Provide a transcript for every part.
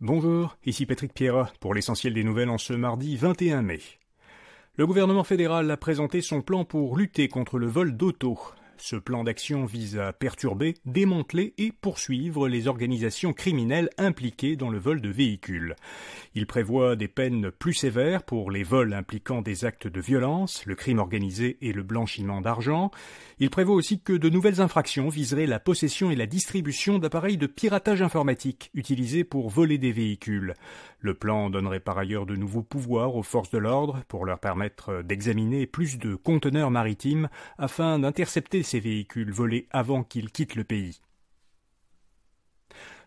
Bonjour, ici Patrick Pierrat pour l'essentiel des nouvelles en ce mardi 21 mai. Le gouvernement fédéral a présenté son plan pour lutter contre le vol d'auto. Ce plan d'action vise à perturber, démanteler et poursuivre les organisations criminelles impliquées dans le vol de véhicules. Il prévoit des peines plus sévères pour les vols impliquant des actes de violence, le crime organisé et le blanchiment d'argent. Il prévoit aussi que de nouvelles infractions viseraient la possession et la distribution d'appareils de piratage informatique utilisés pour voler des véhicules. Le plan donnerait par ailleurs de nouveaux pouvoirs aux forces de l'ordre pour leur permettre d'examiner plus de conteneurs maritimes afin d'intercepter ces véhicules volés avant qu'ils quittent le pays.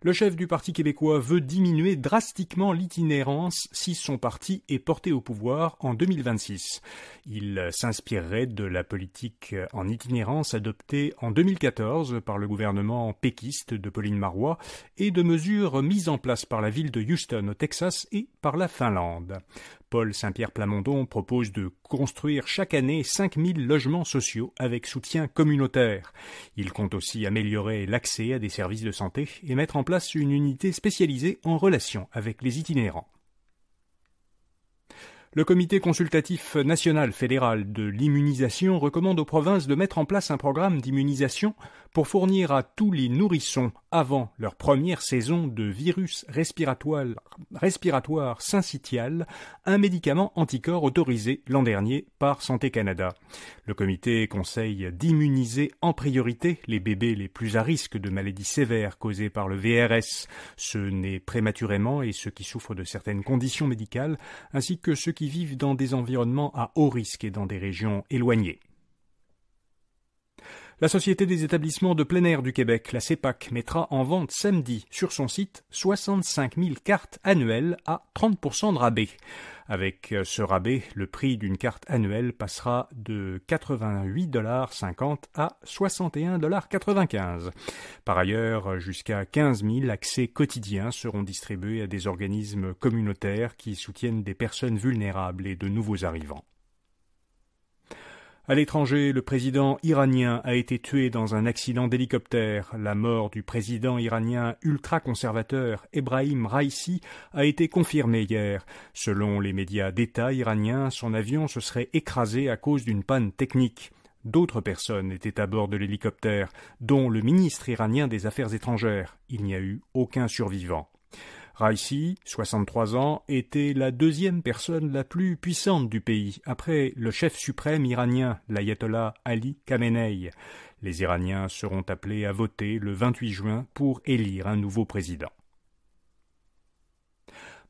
Le chef du Parti québécois veut diminuer drastiquement l'itinérance si son parti est porté au pouvoir en 2026. Il s'inspirerait de la politique en itinérance adoptée en 2014 par le gouvernement péquiste de Pauline Marois et de mesures mises en place par la ville de Houston au Texas et par la Finlande. Paul Saint-Pierre Plamondon propose de construire chaque année 5000 logements sociaux avec soutien communautaire. Il compte aussi améliorer l'accès à des services de santé et mettre en place une unité spécialisée en relation avec les itinérants. Le Comité consultatif national fédéral de l'immunisation recommande aux provinces de mettre en place un programme d'immunisation pour fournir à tous les nourrissons avant leur première saison de virus respiratoire syncytial un médicament anticorps autorisé l'an dernier par Santé Canada. Le comité conseille d'immuniser en priorité les bébés les plus à risque de maladies sévères causées par le VRS, ceux nés prématurément et ceux qui souffrent de certaines conditions médicales, ainsi que ceux qui vivent dans des environnements à haut risque et dans des régions éloignées. La Société des établissements de plein air du Québec, la CEPAC, mettra en vente samedi sur son site 65 000 cartes annuelles à 30% de rabais. Avec ce rabais, le prix d'une carte annuelle passera de 88,50 $ à 61,95 $. Par ailleurs, jusqu'à 15 000 accès quotidiens seront distribués à des organismes communautaires qui soutiennent des personnes vulnérables et de nouveaux arrivants. À l'étranger, le président iranien a été tué dans un accident d'hélicoptère. La mort du président iranien ultra-conservateur Ebrahim Raïssi a été confirmée hier. Selon les médias d'État iraniens, son avion se serait écrasé à cause d'une panne technique. D'autres personnes étaient à bord de l'hélicoptère, dont le ministre iranien des Affaires étrangères. Il n'y a eu aucun survivant. Raïssi, 63 ans, était la deuxième personne la plus puissante du pays, après le chef suprême iranien, l'ayatollah Ali Khamenei. Les Iraniens seront appelés à voter le 28 juin pour élire un nouveau président.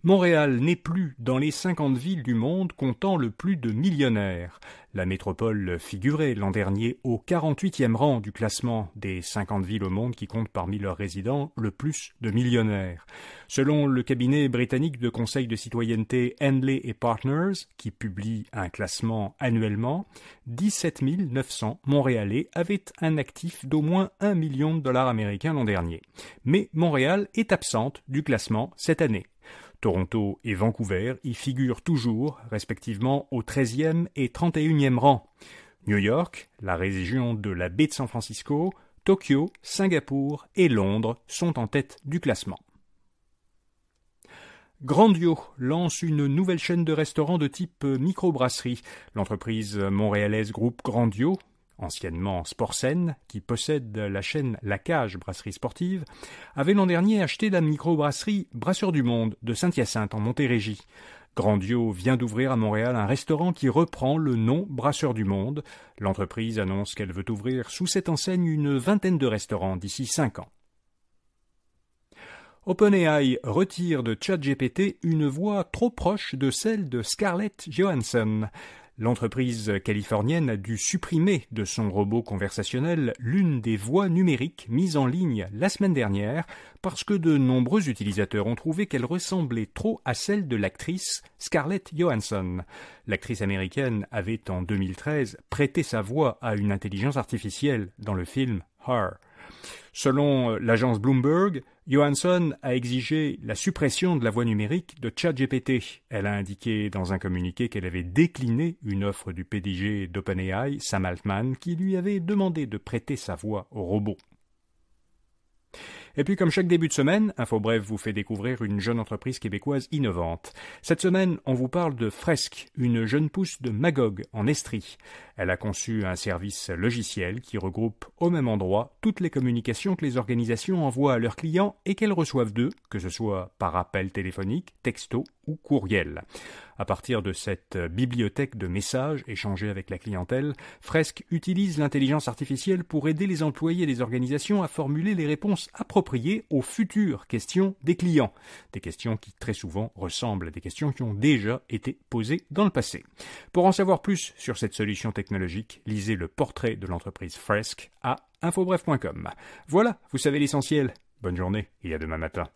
Montréal n'est plus dans les 50 villes du monde comptant le plus de millionnaires. La métropole figurait l'an dernier au 48e rang du classement des 50 villes au monde qui comptent parmi leurs résidents le plus de millionnaires. Selon le cabinet britannique de conseil de citoyenneté Henley & Partners, qui publie un classement annuellement, 17 900 Montréalais avaient un actif d'au moins $1 million américains l'an dernier. Mais Montréal est absente du classement cette année. Toronto et Vancouver y figurent toujours, respectivement, au 13e et 31e rang. New York, la région de la baie de San Francisco, Tokyo, Singapour et Londres sont en tête du classement. Grandio lance une nouvelle chaîne de restaurants de type microbrasserie. L'entreprise montréalaise Groupe Grandio, anciennement Sportsen, qui possède la chaîne La Cage Brasserie Sportive, avait l'an dernier acheté la microbrasserie Brasseurs du Monde de Saint-Hyacinthe en Montérégie. Grandio vient d'ouvrir à Montréal un restaurant qui reprend le nom Brasseurs du Monde. L'entreprise annonce qu'elle veut ouvrir sous cette enseigne une vingtaine de restaurants d'ici 5 ans. OpenAI retire de ChatGPT une voix trop proche de celle de Scarlett Johansson. L'entreprise californienne a dû supprimer de son robot conversationnel l'une des voix numériques mises en ligne la semaine dernière parce que de nombreux utilisateurs ont trouvé qu'elle ressemblait trop à celle de l'actrice Scarlett Johansson. L'actrice américaine avait en 2013 prêté sa voix à une intelligence artificielle dans le film Her. Selon l'agence Bloomberg, Johansson a exigé la suppression de la voix numérique de ChatGPT. Elle a indiqué dans un communiqué qu'elle avait décliné une offre du PDG d'OpenAI, Sam Altman, qui lui avait demandé de prêter sa voix au robot. Et puis comme chaque début de semaine, InfoBref vous fait découvrir une jeune entreprise québécoise innovante. Cette semaine, on vous parle de Fresk, une jeune pousse de Magog en Estrie. Elle a conçu un service logiciel qui regroupe au même endroit toutes les communications que les organisations envoient à leurs clients et qu'elles reçoivent d'eux, que ce soit par appel téléphonique, texto ou courriel. À partir de cette bibliothèque de messages échangés avec la clientèle, Fresk utilise l'intelligence artificielle pour aider les employés des organisations à formuler les réponses appropriées aux futures questions des clients. Des questions qui très souvent ressemblent à des questions qui ont déjà été posées dans le passé. Pour en savoir plus sur cette solution technologique, lisez le portrait de l'entreprise Fresk à infobref.com. Voilà, vous savez l'essentiel. Bonne journée et à demain matin.